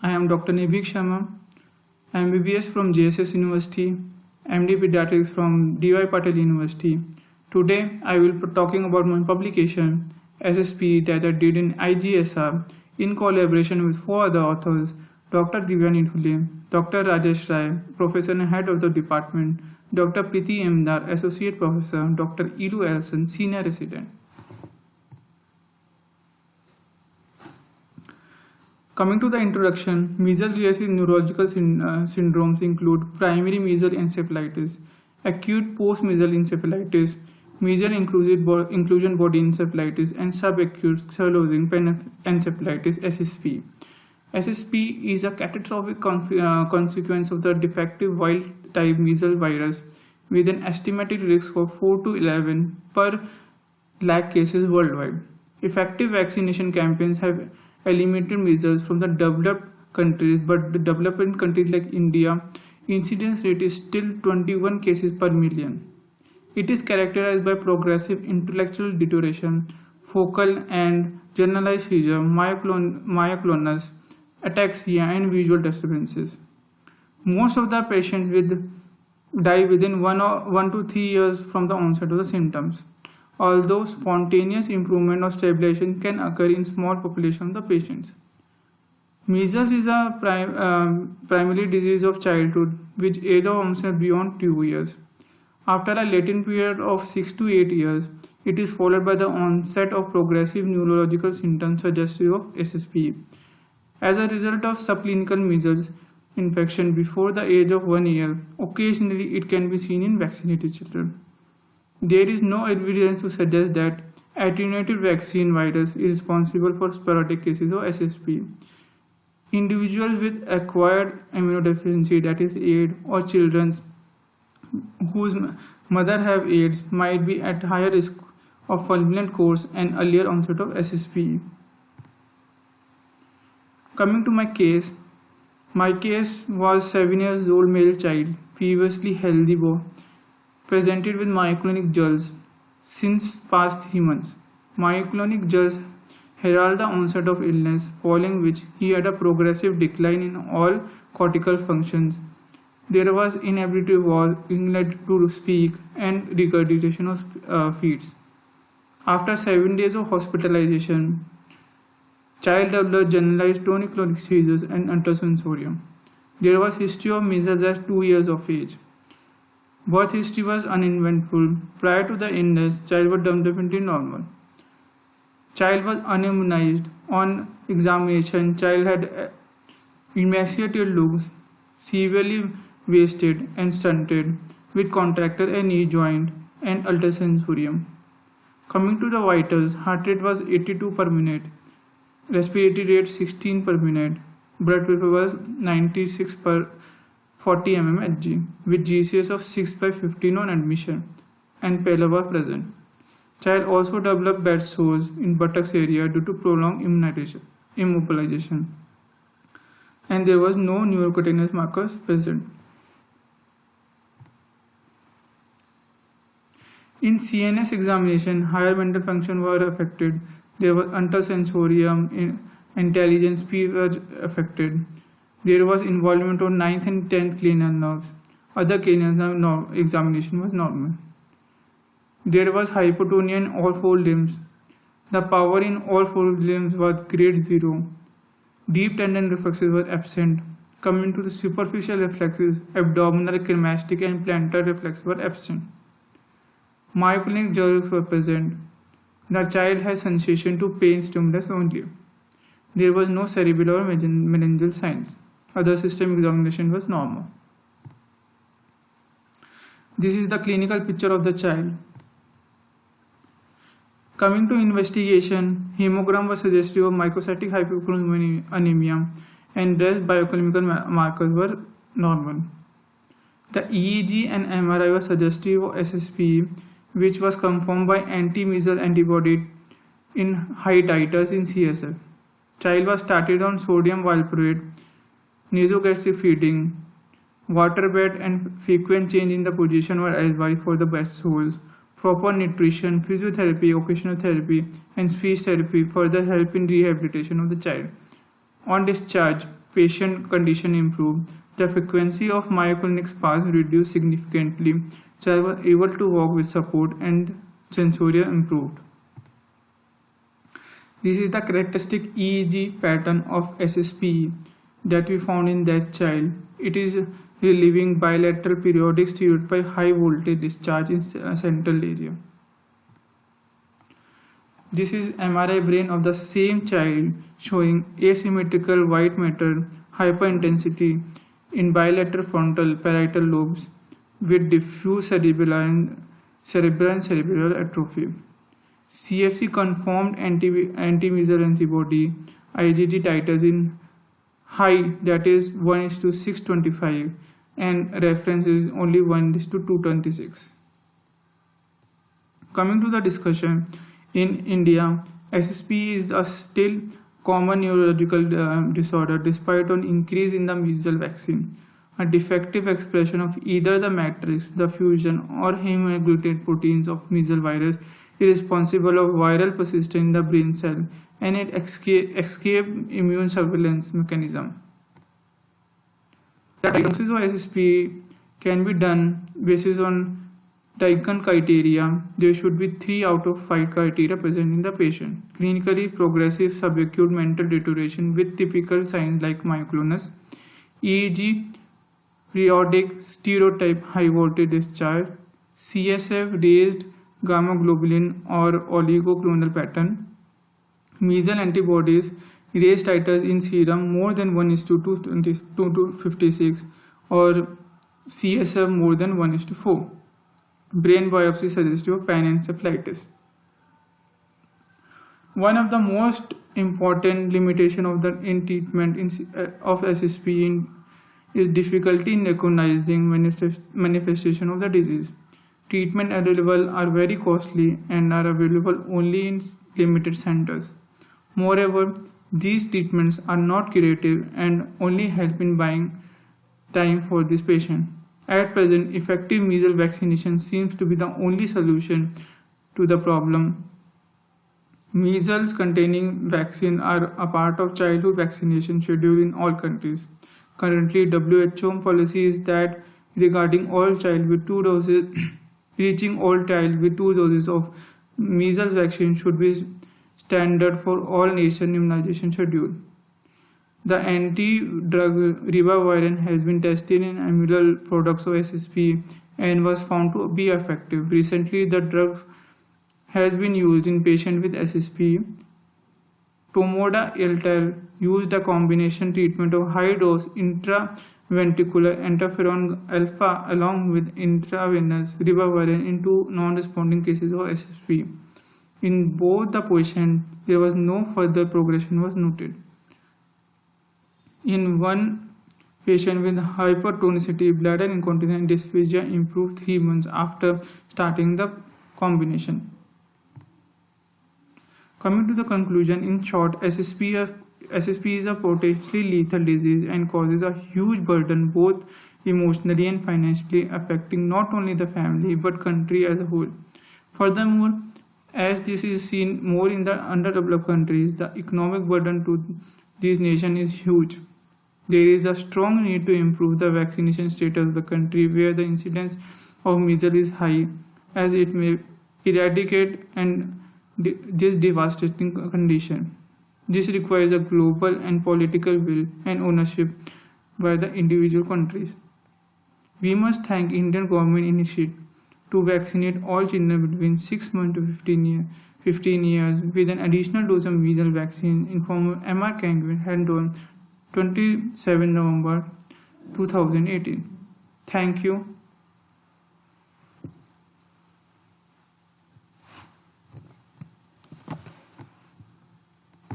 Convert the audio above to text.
I am Dr. Nibhik Sharma, MBBS from JSS University, MD Pediatrics from DY Patel University. Today, I will be talking about my publication, SSP that I did in IGSR in collaboration with 4 other authors, Dr. Divyani Dhule, Dr. Rajesh Rai, Professor and Head of the Department, Dr. Priti Emdar, Associate Professor, Dr. Ilu Elson, Senior Resident. Coming to the introduction, measles-related neurological syndromes include primary measles encephalitis, acute post-measles encephalitis, measles inclusion body encephalitis, and subacute sclerosing encephalitis (SSP). SSP is a catastrophic consequence of the defective wild-type measles virus, with an estimated risk of 4 to 11 per lakh cases worldwide. Effective vaccination campaigns have eliminated measles from the developed countries, but the developing countries like India, incidence rate is still 21 cases per million. It is characterized by progressive intellectual deterioration, focal and generalized seizure, myoclonus, ataxia, and visual disturbances. Most of the patients die within 1 to 3 years from the onset of the symptoms, although spontaneous improvement or stabilization can occur in small population of the patients. Measles is a primary disease of childhood which age of onset beyond 2 years. After a latent period of 6 to 8 years, it is followed by the onset of progressive neurological symptoms suggestive of SSP. As a result of subclinical measles infection before the age of 1 year, occasionally it can be seen in vaccinated children. There is no evidence to suggest that attenuated vaccine virus is responsible for sporadic cases of SSP. Individuals with acquired immunodeficiency, that is AIDS, or children whose mother have AIDS might be at higher risk of fulminant course and earlier onset of SSP. Coming to my case was 7 years old male child, previously healthy boy, presented with myoclonic jars since past 3 months. Myoclonic jars herald the onset of illness, following which he had a progressive decline in all cortical functions. There was inability to speak and regurgitation of feeds. After 7 days of hospitalization, child developed generalized tonic-clonic seizures and ultrasensorium. There was history of measles at 2 years of age. Birth history was uneventful. Prior to the illness, child was developmentally normal. Child was unimmunized. On examination, child had emaciated looks, severely wasted and stunted, with contracture and knee joint and ultrasensorium. Coming to the vitals, heart rate was 82 per minute, respiratory rate 16 per minute, blood pressure was 96 per 40 mmHg, with GCS of 6/15 on admission, and pallor was present. Child also developed bed sores in buttocks area due to prolonged immobilization, and there was no neurocutaneous markers present. In CNS examination, higher mental function were affected. There was ultrasensorium, intelligence, speech was affected. There was involvement of 9th and 10th cranial nerves. Other cranial nerve examination was normal. There was hypotonia in all 4 limbs. The power in all 4 limbs was grade 0. Deep tendon reflexes were absent. Coming to the superficial reflexes, abdominal, cremastic, and plantar reflexes were absent. Myoclonic jerks were present. The child had sensation to pain stimulus only. There was no cerebral or meningeal signs. Other system examination was normal. This is the clinical picture of the child. Coming to investigation, hemogram was suggestive of microcytic hypochromia and rest biochemical markers were normal. The EEG and MRI was suggestive of SSP, which was confirmed by anti-measles antibody in high titers in CSF. Child was started on sodium valproate, nasogastric feeding, water bed, and frequent change in the position were advised for the best soles. Proper nutrition, physiotherapy, occupational therapy, and speech therapy further help in rehabilitation of the child. On discharge, patient condition improved. The frequency of myoclonic spasms reduced significantly. Child was able to walk with support and sensoria improved. This is the characteristic EEG pattern of SSPE that we found in that child. It is relieving bilateral periodic stimulus by high voltage discharge in central area. This is MRI brain of the same child showing asymmetrical white matter hyperintensity in bilateral frontal parietal lobes with diffuse cerebral and cerebral atrophy. CFC confirmed anti-measles antibody IgG titers in high, that is 1:625, and reference is only 1:226. Coming to the discussion, in India, SSP is a still common neurological disorder despite an increase in the measles vaccine. A defective expression of either the matrix, the fusion, or hemagglutinated proteins of measles virus is responsible of viral persistence in the brain cell and it escape immune surveillance mechanism. The diagnosis of SSP can be done based on Dicon criteria. There should be 3 out of 5 criteria present in the patient. Clinically progressive subacute mental deterioration with typical signs like myoclonus, EEG, periodic stereotype high voltage discharge, CSF raised gamma globulin or oligoclonal pattern, measles antibodies, raised titers in serum more than 1:256 or CSF more than 1:4. Brain biopsy suggestive of panencephalitis. One of the most important limitations of the treatment of SSP is difficulty in recognizing manifestation of the disease. Treatment available are very costly and are available only in limited centers. Moreover, these treatments are not curative and only help in buying time for this patient. At present, effective measles vaccination seems to be the only solution to the problem. Measles containing vaccine are a part of childhood vaccination schedule in all countries. Currently, WHO policy is that regarding all child with 2 doses, reaching all child with 2 doses of measles vaccine should be standard for all nation immunization schedule. The anti-drug ribavirin has been tested in amyloid products of SSP and was found to be effective. Recently, the drug has been used in patients with SSP. Tomoda Eltel used a combination treatment of high-dose intraventricular interferon alpha along with intravenous ribavirin in 2 non-responding cases of SSP. In both the patients, there was no further progression was noted. In one patient with hypertonicity, bladder incontinence and dysphagia improved 3 months after starting the combination. Coming to the conclusion, in short, SSP is a potentially lethal disease and causes a huge burden both emotionally and financially, affecting not only the family but country as a whole. Furthermore, as this is seen more in the underdeveloped countries, the economic burden to these nations is huge. There is a strong need to improve the vaccination status of the country where the incidence of measles is high, as it may eradicate and this devastating condition. This requires a global and political will and ownership by the individual countries. We must thank Indian government initiative to vaccinate all children between 6 months to 15 years with an additional dose of measles vaccine in form of MR Kangaroo held on 27 November 2018. Thank you.